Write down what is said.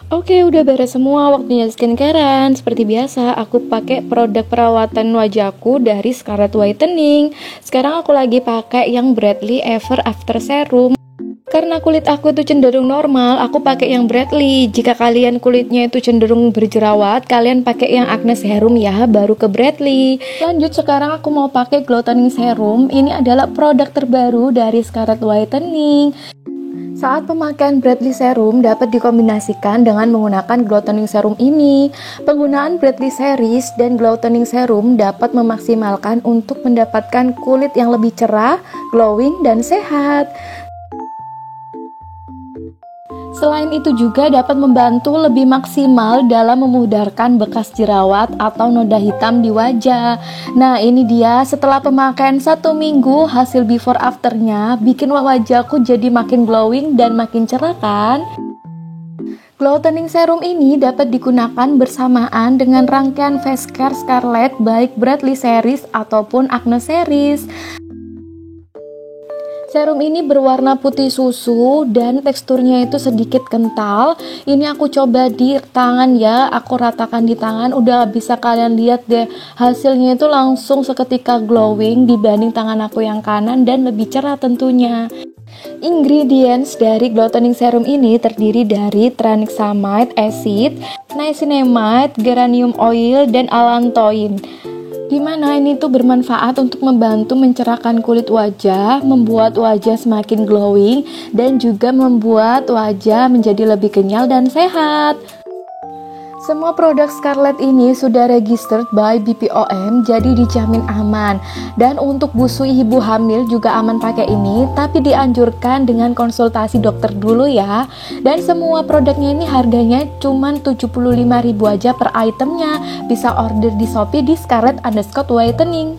Oke, udah beres semua, waktunya skincarean. Seperti biasa, aku pakai produk perawatan wajahku dari Scarlett Whitening. Sekarang aku lagi pakai yang Brightly Ever After Serum. Karena kulit aku itu cenderung normal, aku pakai yang Brightly. Jika kalian kulitnya itu cenderung berjerawat, kalian pakai yang Acne Serum ya, baru ke Brightly. Lanjut, sekarang aku mau pakai Glowtening Serum. Ini adalah produk terbaru dari Scarlett Whitening. Saat pemakaian Brightly Serum dapat dikombinasikan dengan menggunakan Glowtening Serum ini. Penggunaan Brightly Series dan Glowtening Serum dapat memaksimalkan untuk mendapatkan kulit yang lebih cerah, glowing, dan sehat. Selain itu juga dapat membantu lebih maksimal dalam memudarkan bekas jerawat atau noda hitam di wajah. Nah, ini dia setelah pemakaian 1 minggu, hasil before afternya bikin wajahku jadi makin glowing dan makin cerah kan? Glowtening Serum ini dapat digunakan bersamaan dengan rangkaian face care Scarlett baik Brightly Series ataupun Acne Series. Serum ini berwarna putih susu dan teksturnya itu sedikit kental. Ini aku coba di tangan ya, aku ratakan di tangan. Udah bisa kalian lihat deh, hasilnya itu langsung seketika glowing dibanding tangan aku yang kanan dan lebih cerah tentunya. Ingredients dari Glowtening Serum ini terdiri dari tranexamide acid, niacinamide, geranium oil, dan allantoin. Dimana ini tuh bermanfaat untuk membantu mencerahkan kulit wajah, membuat wajah semakin glowing, dan juga membuat wajah menjadi lebih kenyal dan sehat. Semua produk Scarlett ini sudah registered by BPOM, jadi dijamin aman. Dan untuk busui ibu hamil juga aman pakai ini, tapi dianjurkan dengan konsultasi dokter dulu ya. Dan semua produknya ini harganya cuma 75.000 aja per itemnya. Bisa order di Shopee di Scarlett_Whitening.